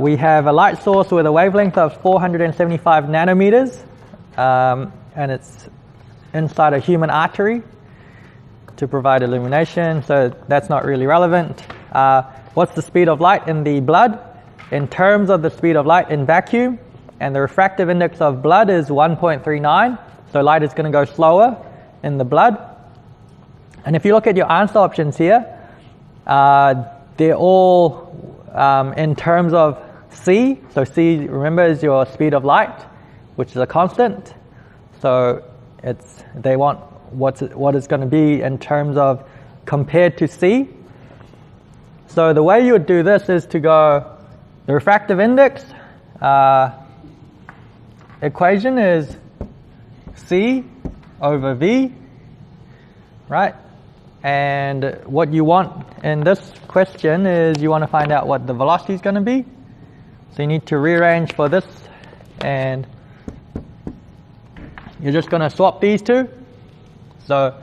we have a light source with a wavelength of 475 nanometers, and it's inside a human artery to provide illumination, so that's not really relevant. What's the speed of light in the blood? In terms of the speed of light in vacuum, and the refractive index of blood is 1.39, so light is going to go slower in the blood. And if you look at your answer options here, they're all in terms of c. So c, remember, is your speed of light, which is a constant. So they want what it's going to be in terms of compared to c. So the way you would do this is to go, the refractive index equation is c over v, right? And what you want in this question is you want to find out what the velocity is going to be. So you need to rearrange for this, and you're just going to swap these two. So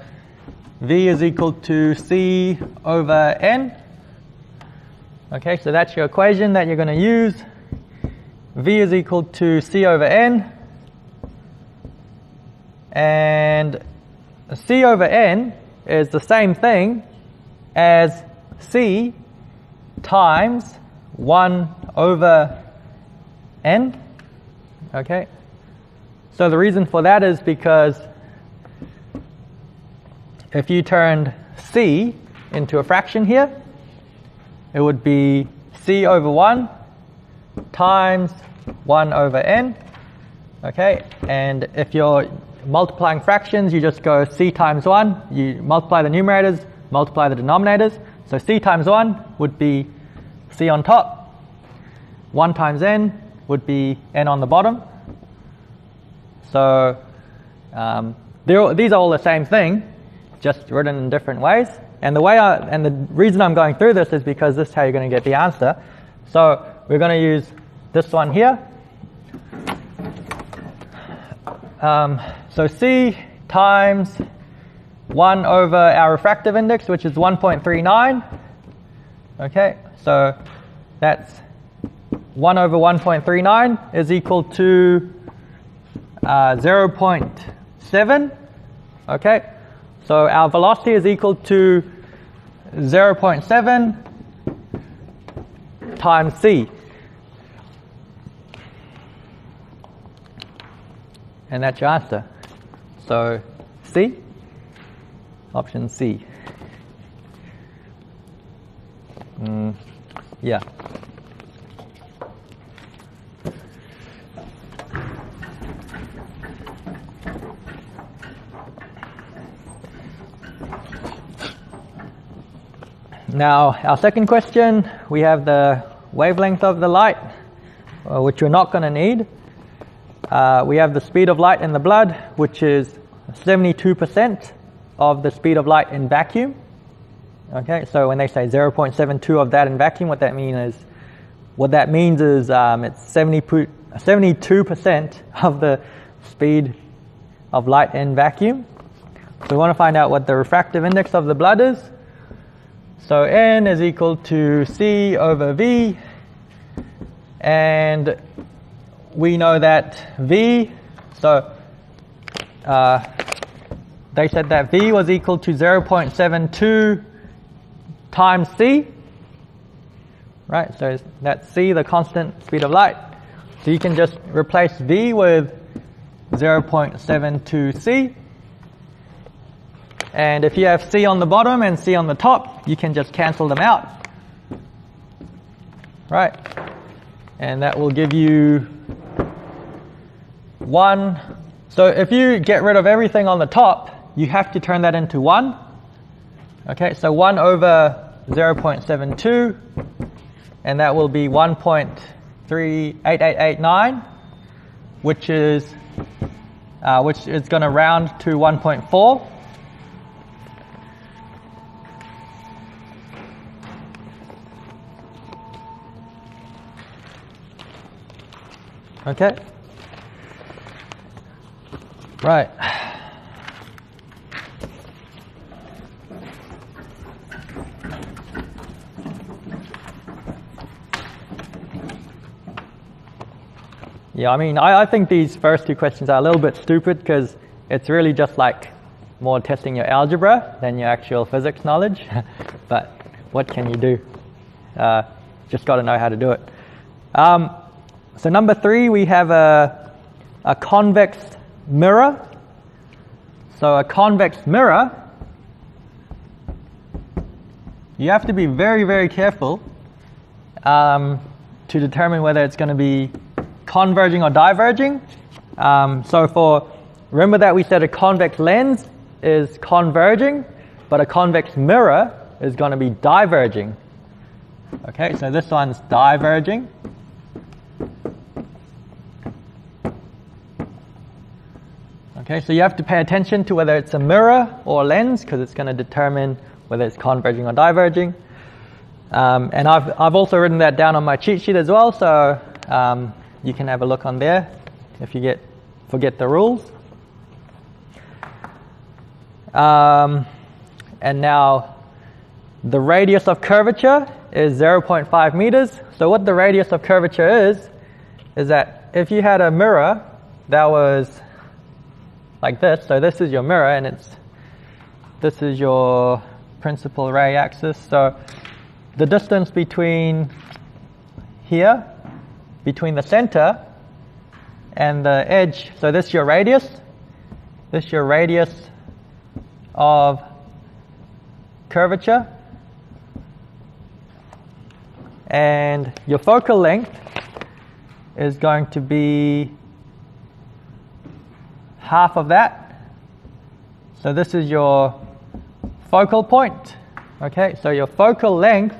v is equal to c over n. Okay, so that's your equation that you're going to use. V is equal to c over n. And c over n is the same thing as c times 1 over n. Okay, so the reason for that is because if you turned c into a fraction here, it would be c over 1 times 1 over n. Okay, and if you're multiplying fractions, you just go c times 1, you multiply the numerators, multiply the denominators. So c times 1 would be c on top, 1 times n would be n on the bottom. So these are all the same thing, just written in different ways. And the reason I'm going through this is because this is how you're going to get the answer. So we're going to use this one here. So c times 1 over our refractive index, which is 1.39. Okay, so that's 1 over 1.39 is equal to 0.7. Okay, so our velocity is equal to 0.7 times c. And that's your answer. So C, option C. Yeah. Now, our second question, we have the wavelength of the light, which we're not going to need. We have the speed of light in the blood, which is 72% of the speed of light in vacuum. Okay, so when they say 0.72 of that in vacuum, what that means is it's 72% of the speed of light in vacuum. So we want to find out what the refractive index of the blood is. So N is equal to C over V, and we know that V, so they said that V was equal to 0.72 times C, right? So that's C, the constant speed of light. So you can just replace V with 0.72 C. And if you have C on the bottom and C on the top, you can just cancel them out, right? And that will give you 1. So if you get rid of everything on the top, you have to turn that into 1. Okay, so 1 over 0.72, and that will be 1.38889, which is going to round to 1.4. Okay. Right. Yeah, I mean, I think these first two questions are a little bit stupid because it's really just like more testing your algebra than your actual physics knowledge. But what can you do? Just got to know how to do it. So number 3, we have a convex mirror. So a convex mirror, you have to be very, very careful to determine whether it's going to be converging or diverging. Remember that we said a convex lens is converging, but a convex mirror is going to be diverging. Okay, so this one's diverging. Okay, so you have to pay attention to whether it's a mirror or a lens because it's going to determine whether it's converging or diverging. And I've also written that down on my cheat sheet as well, so you can have a look on there if you forget the rules. And now the radius of curvature is 0.5 meters. So what the radius of curvature is that if you had a mirror that was like this, so this is your mirror and this is your principal ray axis. So the distance between here, between the center and the edge, so this is your radius. This is your radius of curvature. And your focal length is going to be half of that. So this is your focal point. Okay, so your focal length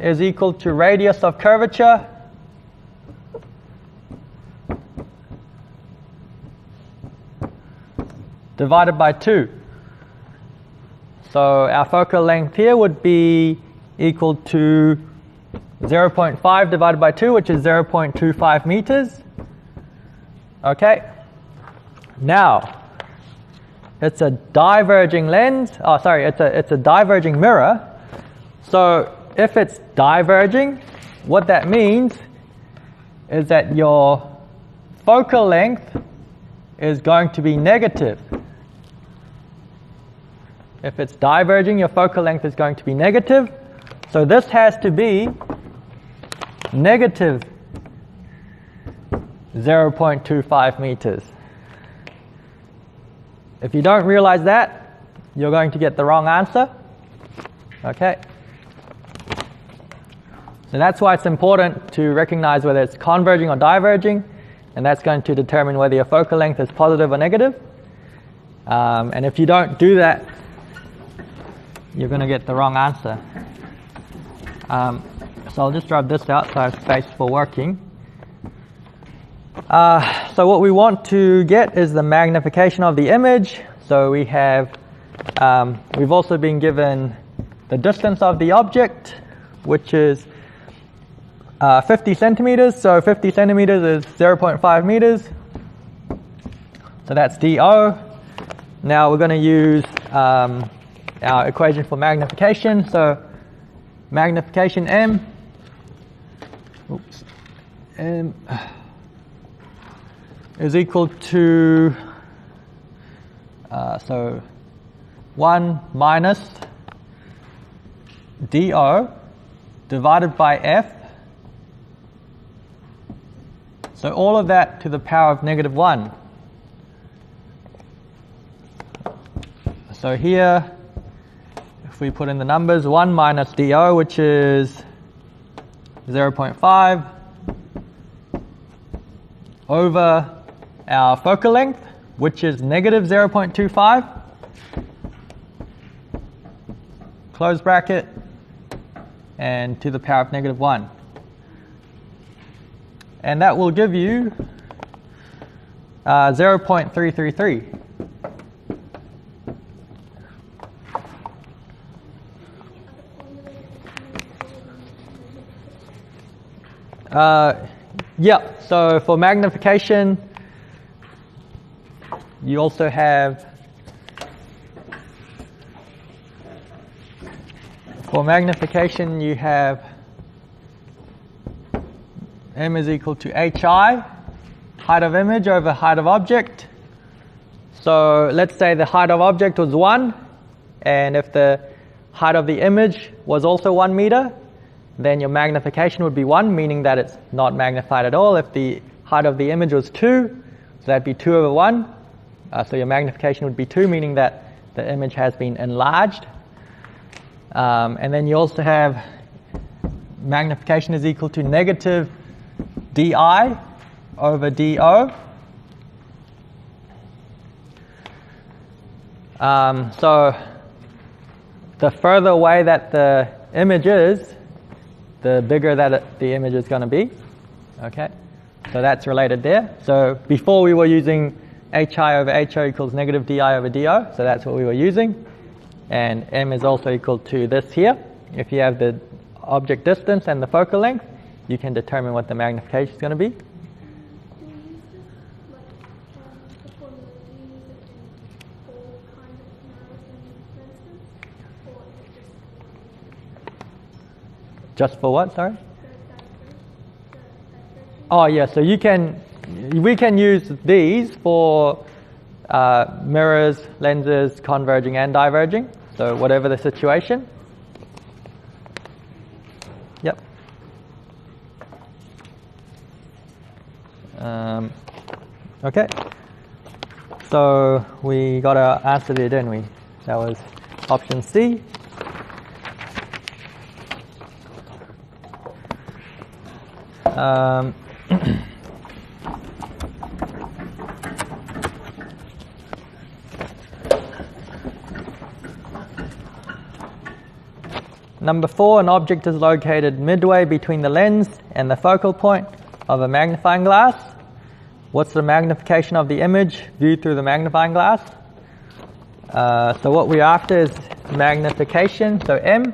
is equal to radius of curvature divided by 2. So our focal length here would be equal to 0.5 divided by 2, which is 0.25 meters. Okay. Now, it's a diverging lens. Oh, sorry, it's a diverging mirror. So if it's diverging, what that means is that your focal length is going to be negative. If it's diverging, your focal length is going to be negative. So this has to be negative 0.25 meters. If you don't realize that, you're going to get the wrong answer. Okay. So that's why it's important to recognize whether it's converging or diverging, and that's going to determine whether your focal length is positive or negative. And if you don't do that, you're going to get the wrong answer. So I'll just drop this out so I have space for working. So what we want to get is the magnification of the image. So we have, we've also been given the distance of the object, which is 50 centimeters. So 50 centimeters is 0.5 meters. So that's DO. Now we're going to use our equation for magnification. So magnification M is equal to so 1 minus DO divided by F. So all of that to the power of -1. So here, if we put in the numbers, 1 minus DO, which is 0.5, over our focal length, which is negative 0.25, close bracket, and to the power of -1. And that will give you 0.333. Yeah, so for magnification, you also have, for magnification you have M is equal to HI, height of image over height of object. So let's say the height of object was 1, and if the height of the image was also 1 meter, then your magnification would be 1, meaning that it's not magnified at all. If the height of the image was 2, so that'd be 2 over 1. So your magnification would be 2, meaning that the image has been enlarged. And then you also have magnification is equal to negative DI over DO. So the further away that the image is, the bigger that the image is going to be. Okay, so that's related there. So before we were using HI over HO equals negative DI over DO, so that's what we were using. And M is also equal to this here. If you have the object distance and the focal length, you can determine what the magnification is going to be. Just for what, sorry? Oh yeah, so we can use these for mirrors, lenses, converging and diverging. So whatever the situation. Yep. Okay. So we got our answer there, didn't we? That was option C. Number 4, an object is located midway between the lens and the focal point of a magnifying glass. What's the magnification of the image viewed through the magnifying glass? So what we're after is magnification, so M.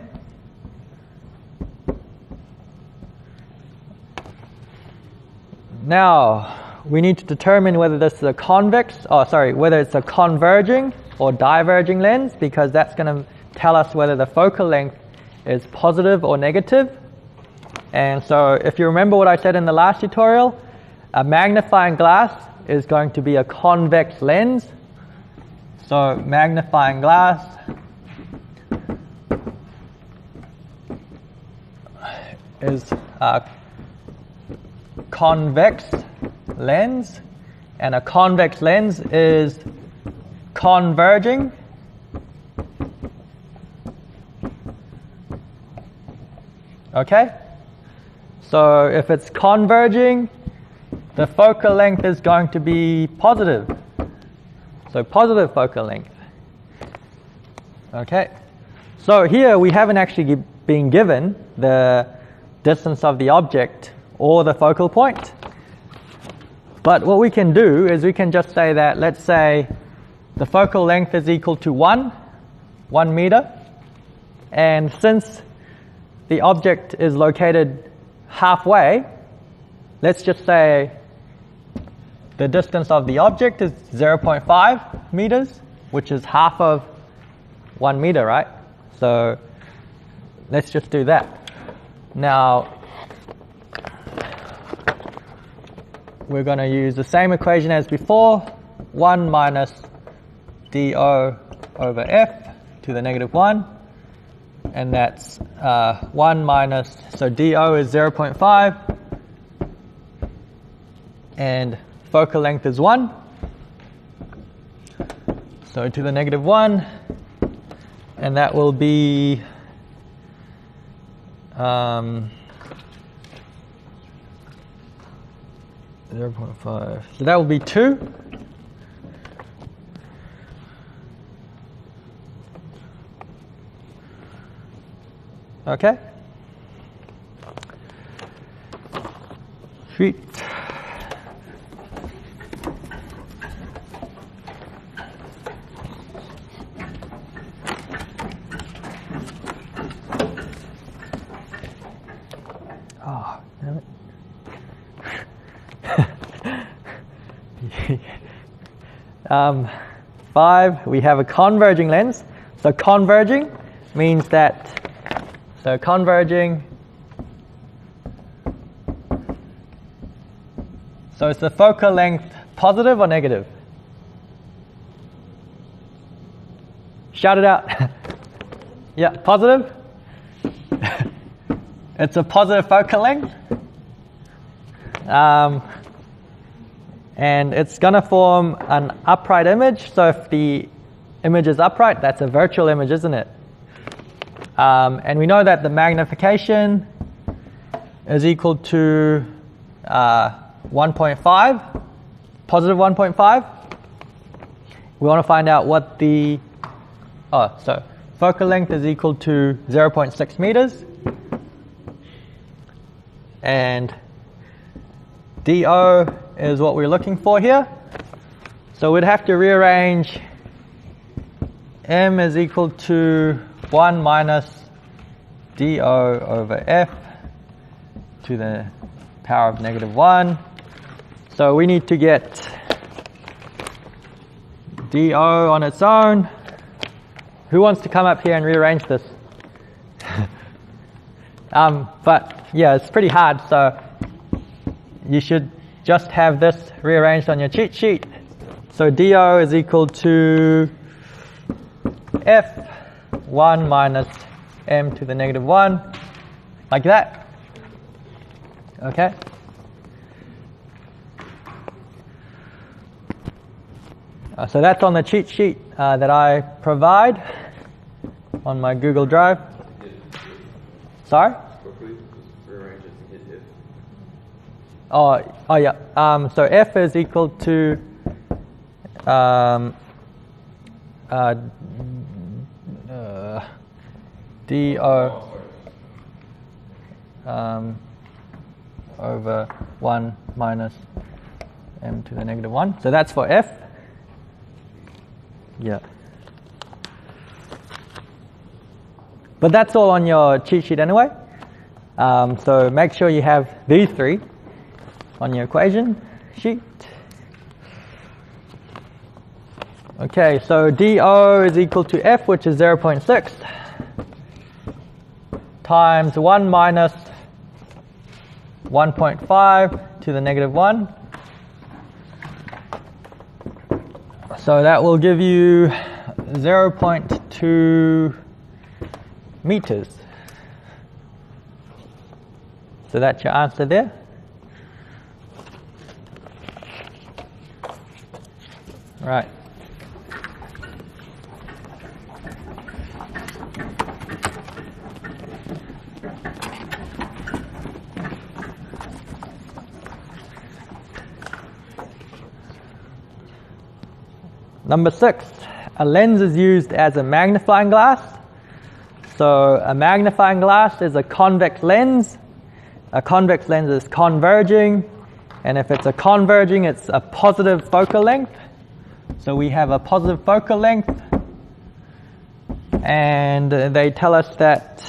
Now, we need to determine whether this is a whether it's a converging or diverging lens, because that's going to tell us whether the focal length is positive or negative. And so if you remember what I said in the last tutorial, a magnifying glass is going to be a convex lens. So magnifying glass is a convex lens, and a convex lens is converging. Okay? So if it's converging, the focal length is going to be positive. So positive focal length. Okay? So here we haven't actually been given the distance of the object or the focal point. But what we can do is we can just say that, let's say the focal length is equal to 1 meter. And since the object is located halfway, let's just say the distance of the object is 0.5 meters, which is half of 1 meter, right? So let's just do that. Now, we're going to use the same equation as before, 1 minus dO over F to the negative 1. And that's 1 minus, so dO is 0.5, and focal length is 1. So to the negative 1, and that will be 0.5. So that will be 2. Okay. Sweet. Oh, damn it. 5, we have a converging lens. So converging means that, so converging So is the focal length positive or negative? Shout it out. Yeah, positive. It's a positive focal length. And it's going to form an upright image. So if the image is upright, that's a virtual image, isn't it? And we know that the magnification is equal to 1.5, positive 1.5. We want to find out what the, so focal length is equal to 0.6 meters. And DO is what we're looking for here. So we'd have to rearrange M is equal to 1 minus DO over F to the power of negative 1. So we need to get DO on its own. Who wants to come up here and rearrange this? But yeah, it's pretty hard, so you should just have this rearranged on your cheat sheet. So DO is equal to F1 minus M to the negative 1, like that. Okay. So that's on the cheat sheet that I provide on my Google Drive. Sorry? Oh yeah. So F is equal to DO over 1 minus M to the negative 1. So that's for F. Yeah. But that's all on your cheat sheet anyway. So make sure you have these three on your equation sheet. Okay, so DO is equal to F, which is 0.6, times 1 minus 1.5 to the negative 1. So that will give you 0.2 meters. So that's your answer there. Right. Number 6, a lens is used as a magnifying glass. So a magnifying glass is a convex lens. A convex lens is converging, and if it's a converging, it's a positive focal length. So we have a positive focal length, and they tell us that,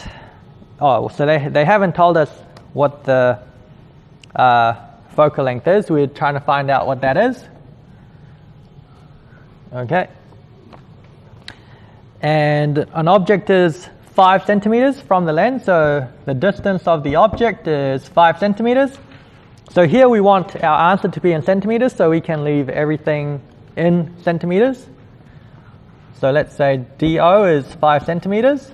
so they haven't told us what the focal length is. We're trying to find out what that is. Okay. And an object is 5 centimeters from the lens, so the distance of the object is 5 centimeters. So here we want our answer to be in centimeters, so we can leave everything in centimeters. So let's say DO is 5 centimeters.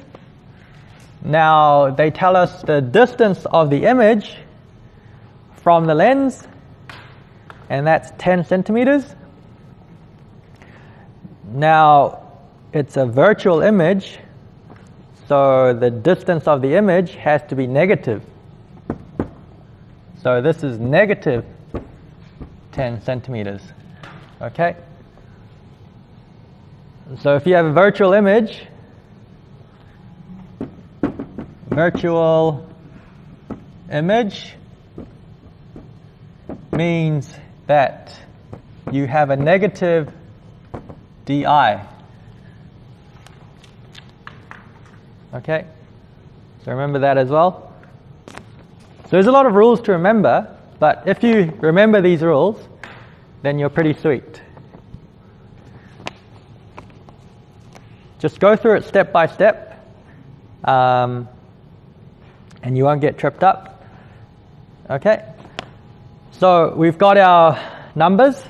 Now they tell us the distance of the image from the lens, and that's 10 centimeters. Now it's a virtual image, so the distance of the image has to be negative. So this is negative 10 centimeters. Okay? So if you have a virtual image, means that you have a negative DI. Okay? So remember that as well. So there's a lot of rules to remember, but if you remember these rules, then you're pretty sweet. Just go through it step by step, and you won't get tripped up. Okay? So we've got our numbers.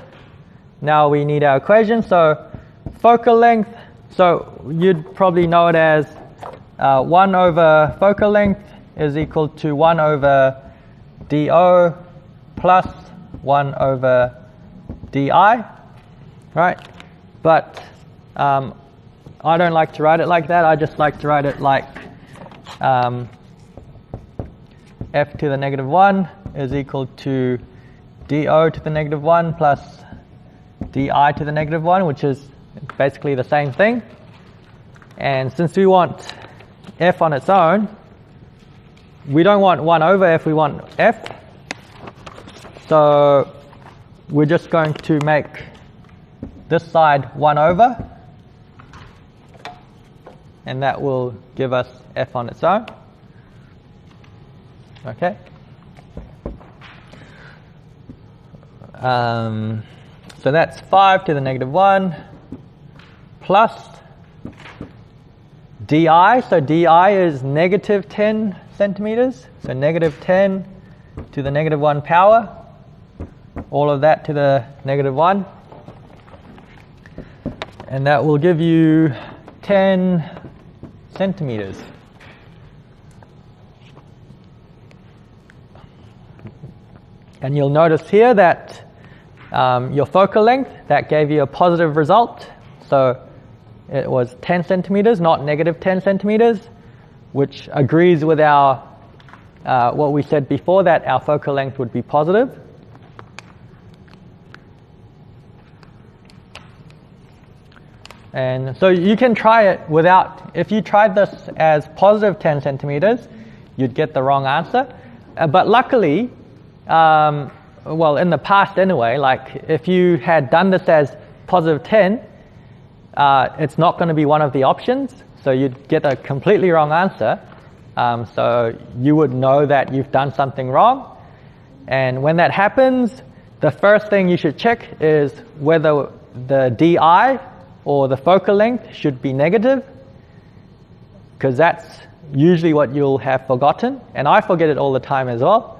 Now we need our equation. So focal length, so you'd probably know it as 1 over focal length is equal to 1 over dO plus 1 over di, right? But I don't like to write it like that. I just like to write it like f to the negative 1 is equal to dO to the negative 1 plus di to the negative 1, which is basically the same thing. And since we want f on its own, we don't want 1 over f, we want f. So we're just going to make this side 1 over, and that will give us f on its own. Okay. So that's 5 to the negative 1 plus di. So di is negative 10 centimeters. So negative 10 to the negative 1 power. All of that to the negative 1. And that will give you 10 centimeters. And you'll notice here that your focal length, that gave you a positive result. So it was 10 centimeters, not negative 10 centimeters, which agrees with our what we said before, that our focal length would be positive. And so you can try it without, if you tried this as positive 10 centimeters, you'd get the wrong answer. But luckily, well, in the past anyway, like if you had done this as positive 10, it's not going to be one of the options, so you'd get a completely wrong answer. So you would know that you've done something wrong. And when that happens, the first thing you should check is whether the di or the focal length should be negative, because that's usually what you'll have forgotten. And I forget it all the time as well.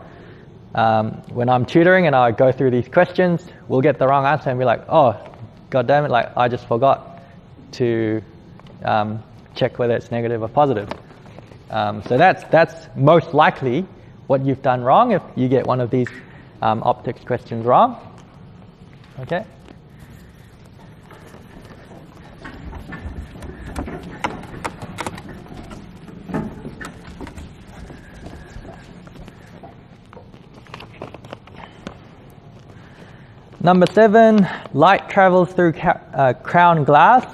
When I'm tutoring and I go through these questions, we'll get the wrong answer and be like, oh, god damn it, like I just forgot to check whether it's negative or positive. So that's most likely what you've done wrong if you get one of these optics questions wrong. Okay. Number 7, light travels through crown glass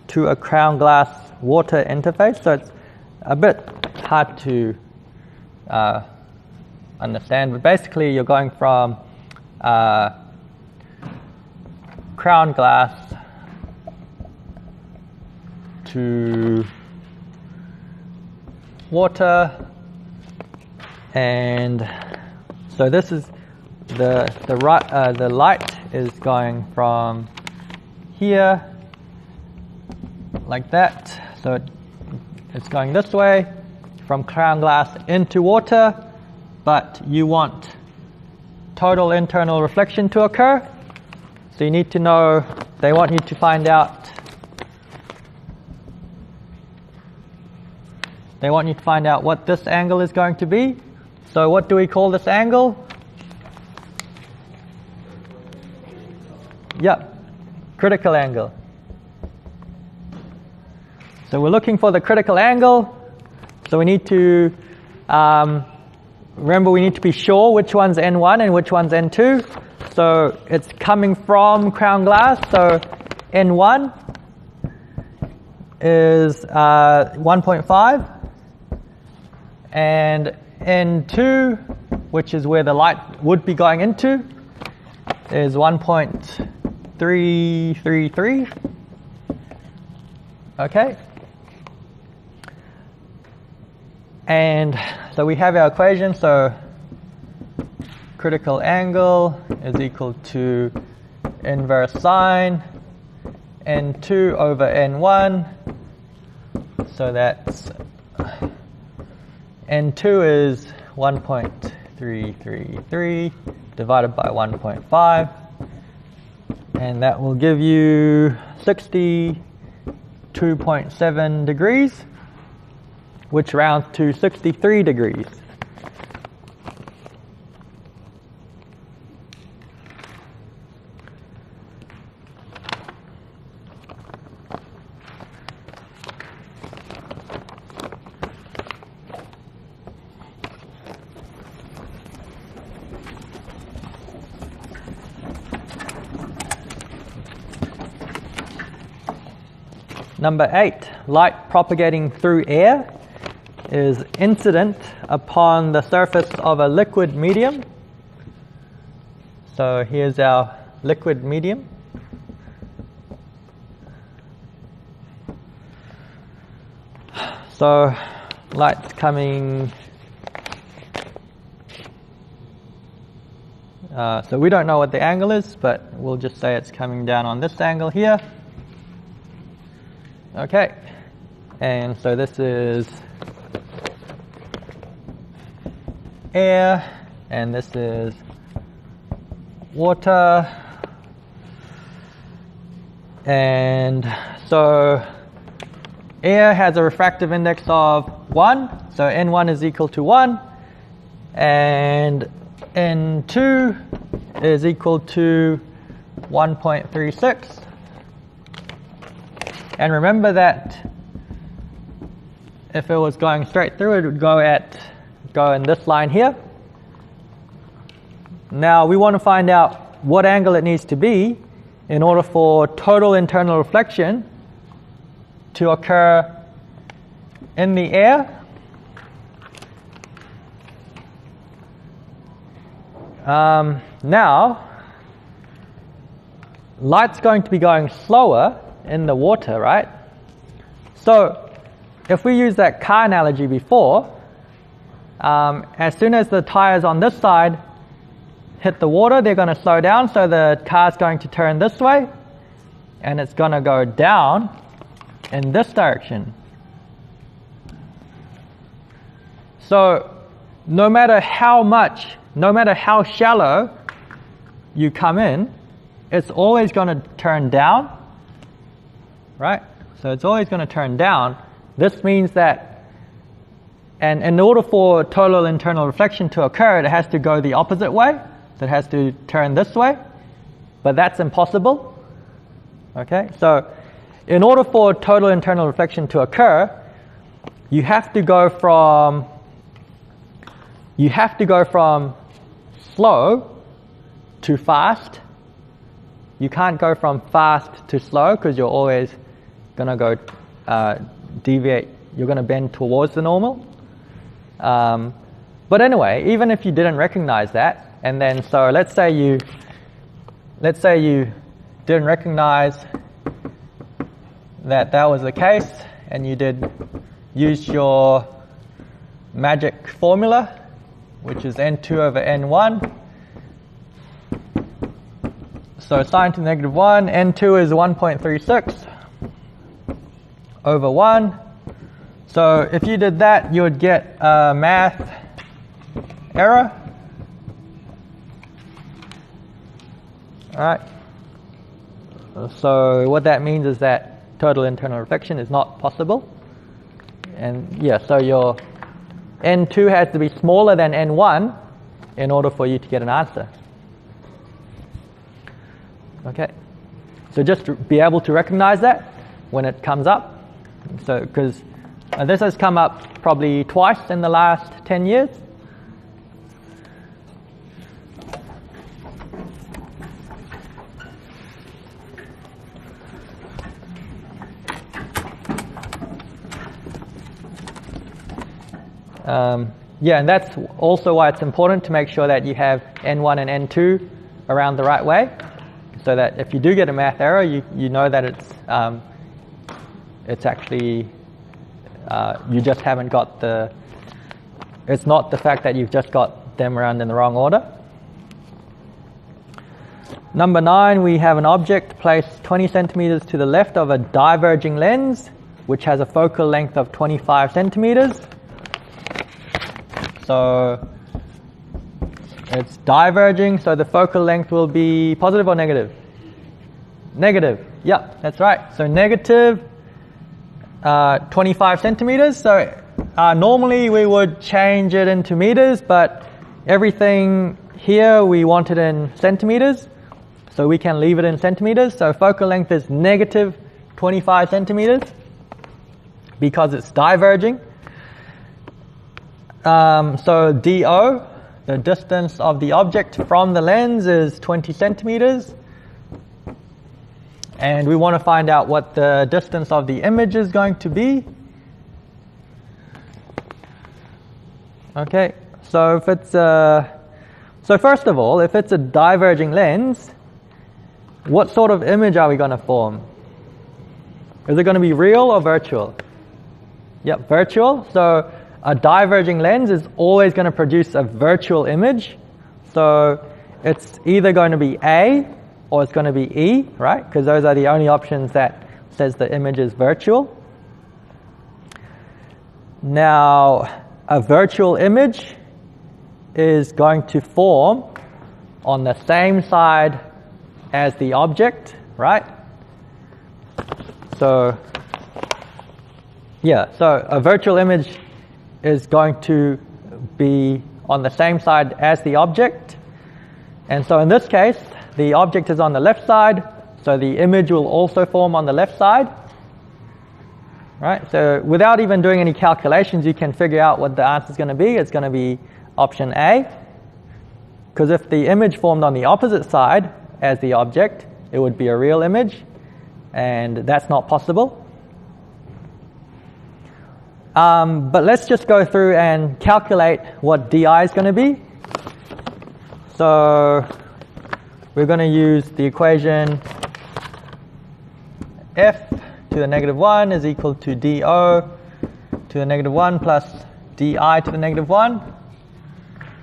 to a crown glass water interface. So it's a bit hard to understand, but basically you're going from crown glass to water, and so this is the light is going from here like that, so it's going this way from crown glass into water, but you want total internal reflection to occur. So you need to know, they want you to find out, what this angle is going to be. So what do we call this angle? Yep, critical angle. So we're looking for the critical angle. So we need to, remember we need to be sure which one's N1 and which one's N2. So it's coming from crown glass, so N1 is 1.5, and N2, which is where the light would be going into, is 1.333. Okay. And so we have our equation, so critical angle is equal to inverse sine N2 over N1. So that's N2 is 1.333 333 divided by 1.5, and that will give you 62.7 degrees, which rounds to 63 degrees. Number 8, light propagating through air is incident upon the surface of a liquid medium. So here's our liquid medium. So light's coming, so we don't know what the angle is, but we'll just say it's coming down on this angle here. Okay, and so this is air, and this is water, and so air has a refractive index of 1, so N1 is equal to 1, and N2 is equal to 1.36. And remember that if it was going straight through, it would go in this line here. Now we want to find out what angle it needs to be in order for total internal reflection to occur in the air. Now, light's going to be going slower in the water, right? So if we use that car analogy before, as soon as the tires on this side hit the water, they're going to slow down, so the car's going to turn this way, and it's going to go down in this direction. So no matter how shallow you come in, it's always going to turn down, right? So it's always going to turn down. This means that, and in order for total internal reflection to occur, it has to go the opposite way. So it has to turn this way, but that's impossible. Okay, so in order for total internal reflection to occur, you have to go from slow to fast. You can't go from fast to slow because you're always going to go deviate. You're going to bend towards the normal. But anyway, even if you didn't recognize that, and then so let's say you didn't recognize that was the case, and you did use your magic formula, which is N2 over N1. So sine to the negative 1, N2 is 1.36 over 1. So if you did that, you would get a math error. All right. So what that means is that total internal reflection is not possible. And yeah, so your N2 has to be smaller than N1 in order for you to get an answer. Okay. So just be able to recognize that when it comes up. So because this has come up probably twice in the last 10 years. Yeah, and that's also why it's important to make sure that you have N1 and N2 around the right way, so that if you do get a math error, you know that it's actually you just haven't got it's not the fact that you've just got them around in the wrong order. Number 9, we have an object placed 20 centimeters to the left of a diverging lens, which has a focal length of 25 centimeters. So It's diverging, so the focal length will be positive or negative? Negative. Yeah, that's right. So negative 25 centimeters. So normally we would change it into meters, but everything here we want it in centimeters, so we can leave it in centimeters. So focal length is negative 25 centimeters because it's diverging. So DO, the distance of the object from the lens, is 20 centimeters. And we want to find out what the distance of the image is going to be. Okay, so if it's so first of all, if it's a diverging lens, what sort of image are we going to form? Is it going to be real or virtual? Yep, virtual. So a diverging lens is always going to produce a virtual image. So it's either going to be A or it's going to be E, right? Because those are the only options that says the image is virtual. Now, a virtual image is going to form on the same side as the object, right? So, yeah, so a virtual image is going to be on the same side as the object. And so in this case, the object is on the left side, so the image will also form on the left side. Right? So without even doing any calculations, you can figure out what the answer is going to be. It's going to be option A. Because if the image formed on the opposite side as the object, it would be a real image. And that's not possible. But let's just go through and calculate what DI is going to be. So we're going to use the equation F to the negative 1 is equal to DO to the negative 1 plus DI to the negative 1.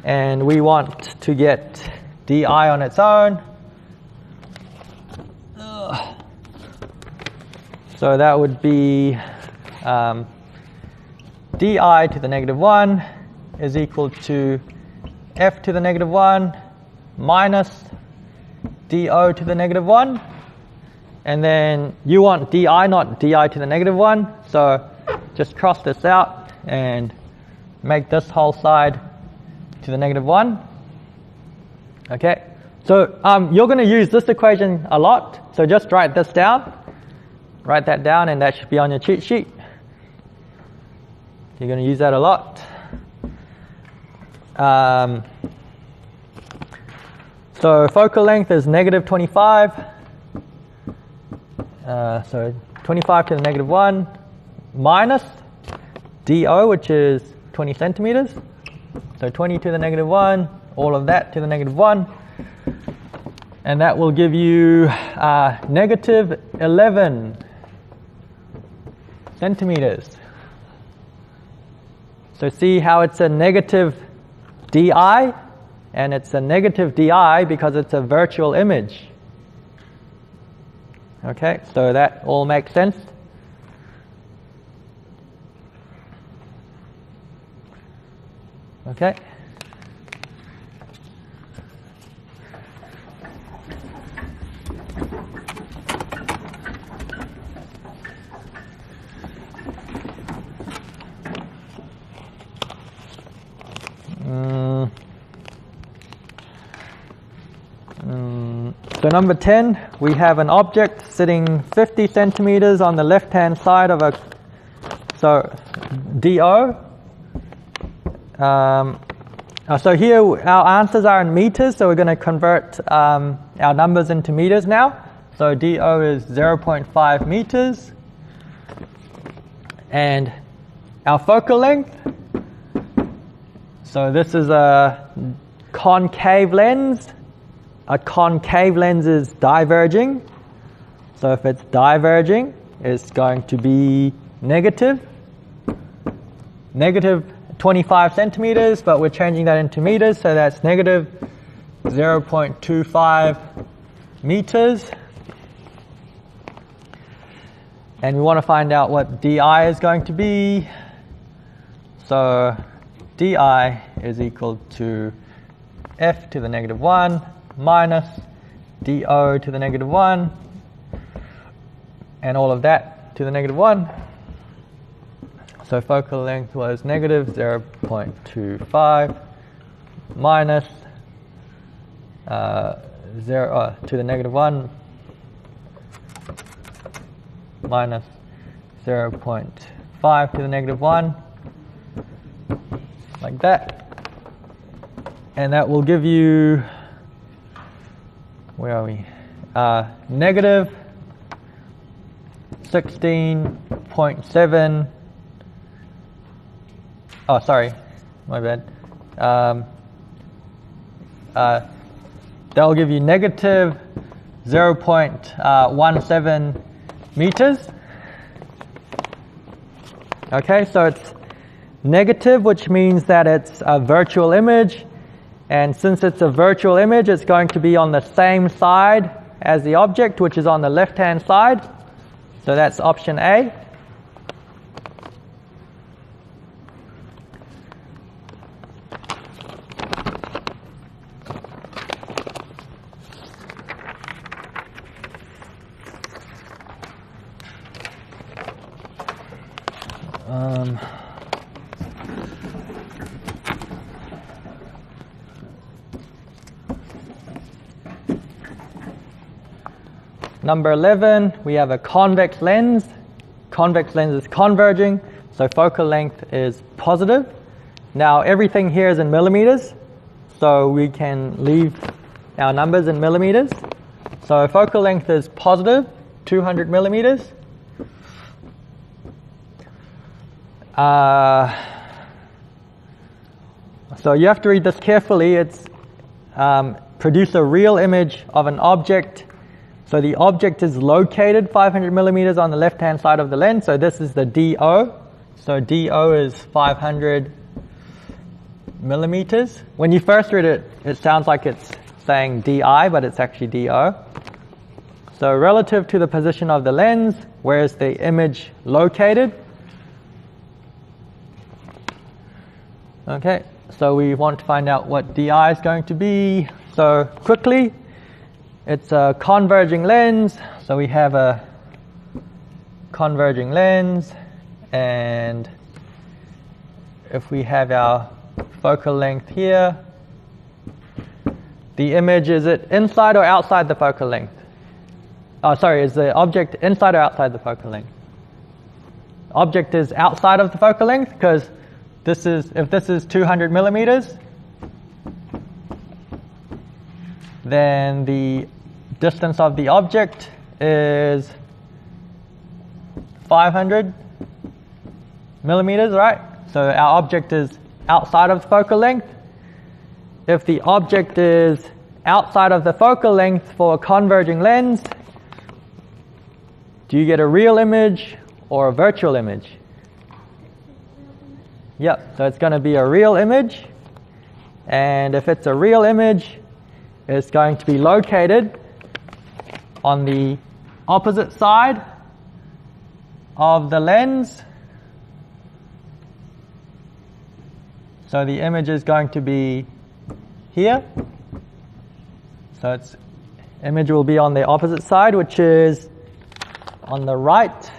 And we want to get DI on its own. So that would be DI to the negative 1 is equal to F to the negative 1 minus DO to the negative 1. And then you want DI, not DI to the negative 1. So just cross this out and make this whole side to the negative 1. Okay. So you're going to use this equation a lot. So just write this down. Write that down, and that should be on your cheat sheet. You're going to use that a lot. So focal length is negative 25. So 25 to the negative 1 minus DO, which is 20 centimeters. So 20 to the negative 1, all of that to the negative 1. And that will give you negative 11 centimeters. So see how it's a negative DI, and it's a negative DI because it's a virtual image. Okay, so that all makes sense. Okay. So number 10, we have an object sitting 50 centimeters on the left-hand side of a, so DO. So here our answers are in meters, so we're going to convert our numbers into meters now. So DO is 0.5 meters. And our focal length, so this is a concave lens. A concave lens is diverging. So if it's diverging, it's going to be negative 25 centimeters, but we're changing that into meters, so that's negative 0.25 meters. And we want to find out what DI is going to be. So DI is equal to f to the negative 1 minus dO to the negative 1, and all of that to the negative 1. So focal length was negative 0.25 minus 0 to the negative 1 minus 0.5 to the negative 1, like that. And that will give you, where are we? Negative 16.7. Oh, sorry, my bad. That will give you negative 0.17 meters. Okay, so it's negative, which means that it's a virtual image. And since it's a virtual image, it's going to be on the same side as the object, which is on the left-hand side. So that's option A. Number 11, we have a convex lens. Convex lens is converging, so focal length is positive. Now everything here is in millimeters, so we can leave our numbers in millimeters. So focal length is positive, 200 millimeters. So you have to read this carefully. It's produce a real image of an object. So the object is located 500 millimeters on the left-hand side of the lens. So this is the DO. So DO is 500 millimeters. When you first read it, it sounds like it's saying DI, but it's actually DO. So relative to the position of the lens, where is the image located? Okay, so we want to find out what DI is going to be. So quickly, it's a converging lens, so we have a converging lens, and if we have our focal length here, the image, is it inside or outside the focal length? Oh, sorry, is the object inside or outside the focal length? Object is outside of the focal length, because this is, if this is 200 millimeters, then the distance of the object is 500 millimeters, right? So our object is outside of the focal length. If the object is outside of the focal length for a converging lens, do you get a real image or a virtual image? Yep, so it's going to be a real image. And if it's a real image, it's going to be located on the opposite side of the lens. So the image is going to be here. So its image will be on the opposite side, which is on the right.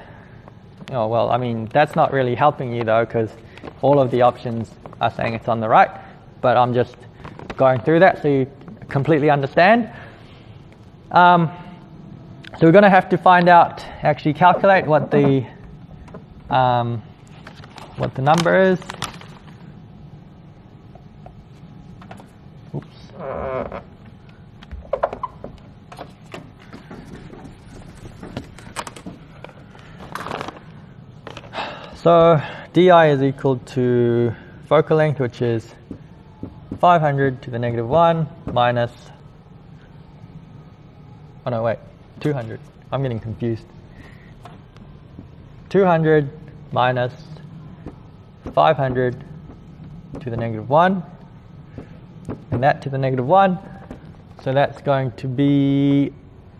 Oh, well, I mean, that's not really helping you though, because all of the options are saying it's on the right. But I'm just going through that so you completely understand. So we're going to have to find out, actually calculate what the number is. Oops. So DI is equal to focal length, which is 500 to the negative 1 minus, oh no, wait, 200. I'm getting confused. 200 minus 500 to the negative 1, and that to the negative 1. So that's going to be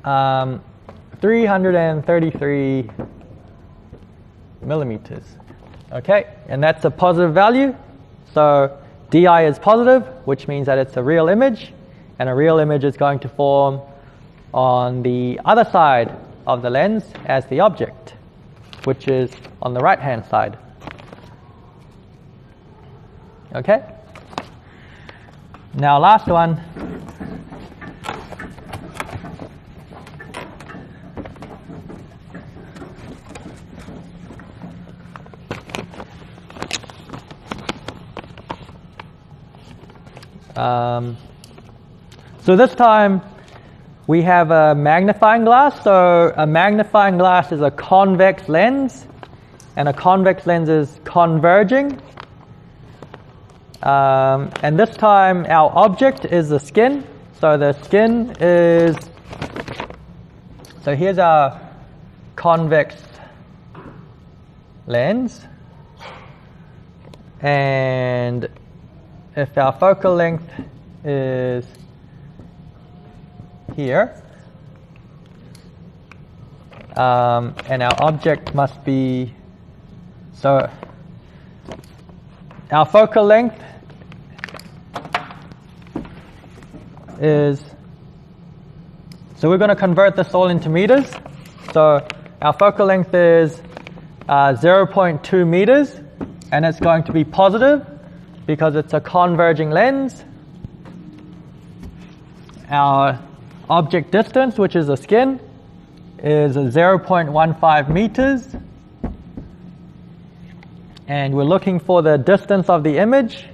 333 millimeters. Okay, and that's a positive value. So DI is positive, which means that it's a real image, and a real image is going to form on the other side of the lens as the object, which is on the right-hand side. Okay? Now last one. So this time we have a magnifying glass. So a magnifying glass is a convex lens, and a convex lens is converging. And this time our object is the skin. So the skin is, so here's our convex lens, and if our focal length is here, and our object must be, so our focal length is, so we're going to convert this all into meters. So our focal length is 0.2 meters, and it's going to be positive because it's a converging lens. Our object distance, which is the skin, is 0.15 meters. And we're looking for the distance of the image.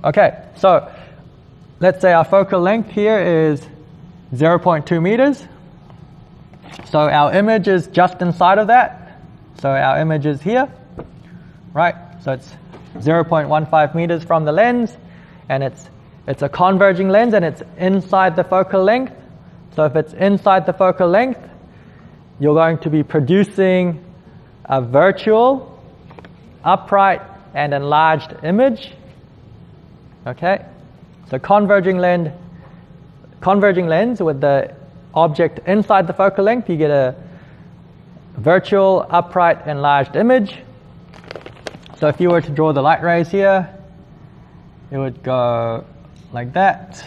Okay, so let's say our focal length here is 0.2 meters. So our image is just inside of that. So our image is here, right? So it's 0.15 meters from the lens, and it's a converging lens, and it's inside the focal length. So if it's inside the focal length, you're going to be producing a virtual, upright, and enlarged image. Okay, so converging lens with the object inside the focal length, you get a virtual, upright, enlarged image. So if you were to draw the light rays here, it would go like that,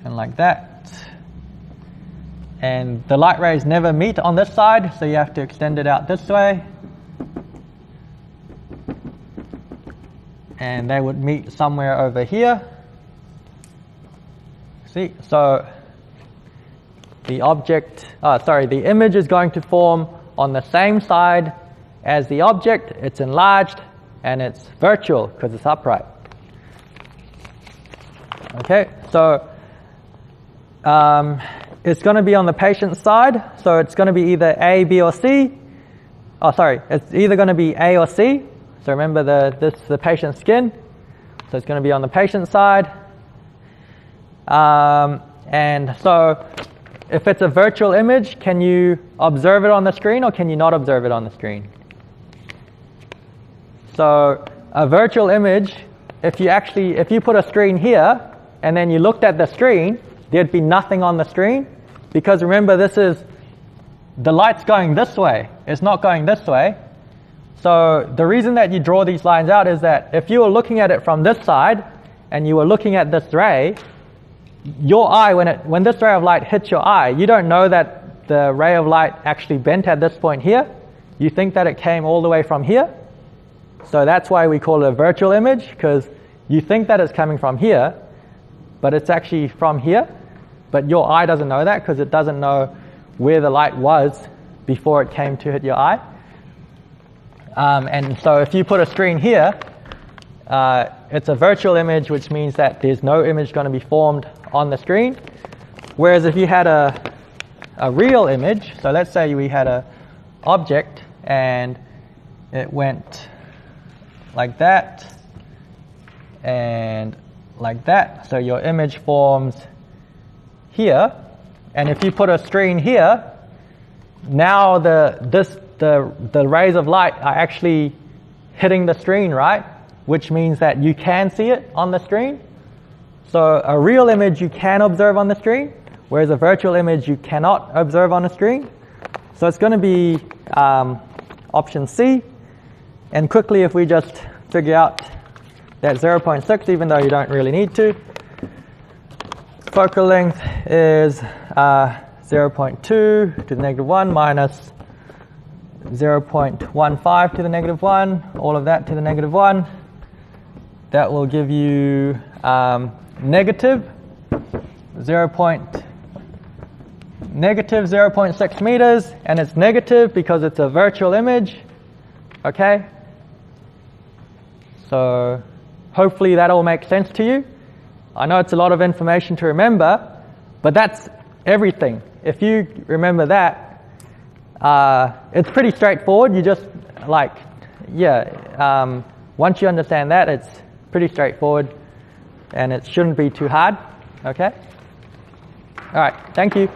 and like that. And the light rays never meet on this side, so you have to extend it out this way. And they would meet somewhere over here. See, so the object, the image is going to form on the same side as the object. It's enlarged and it's virtual because it's upright. Okay, so it's going to be on the patient's side, so it's going to be either A, B, or C. Oh, sorry, it's either going to be A or C. So remember this is the patient's skin, so it's going to be on the patient's side. And so if it's a virtual image, can you observe it on the screen or can you not observe it on the screen? So a virtual image, if you put a screen here and then you looked at the screen, there'd be nothing on the screen, because remember, the light's going this way, it's not going this way. So the reason that you draw these lines out is that if you were looking at it from this side and you were looking at this ray, your eye, when this ray of light hits your eye, you don't know that the ray of light actually bent at this point here. You think that it came all the way from here. So that's why we call it a virtual image, because you think that it's coming from here, but it's actually from here. But your eye doesn't know that because it doesn't know where the light was before it came to hit your eye. And so if you put a screen here, it's a virtual image, which means that there's no image going to be formed on the screen. Whereas if you had a real image, so let's say we had an object and it went like that and like that. So your image forms here, and if you put a screen here, now the rays of light are actually hitting the screen, right? Which means that you can see it on the screen. So a real image you can observe on the screen, whereas a virtual image you cannot observe on a screen. So it's going to be option C. And quickly, if we just figure out that 0.6, even though you don't really need to, focal length is 0.2 to the negative 1 minus 0.15 to the negative 1, all of that to the negative 1. That will give you negative 0.6 meters, and it's negative because it's a virtual image. Okay? So hopefully that all makes sense to you. I know it's a lot of information to remember, but that's everything. If you remember that, it's pretty straightforward. You just once you understand that, it's pretty straightforward, and it shouldn't be too hard. Okay? All right, thank you.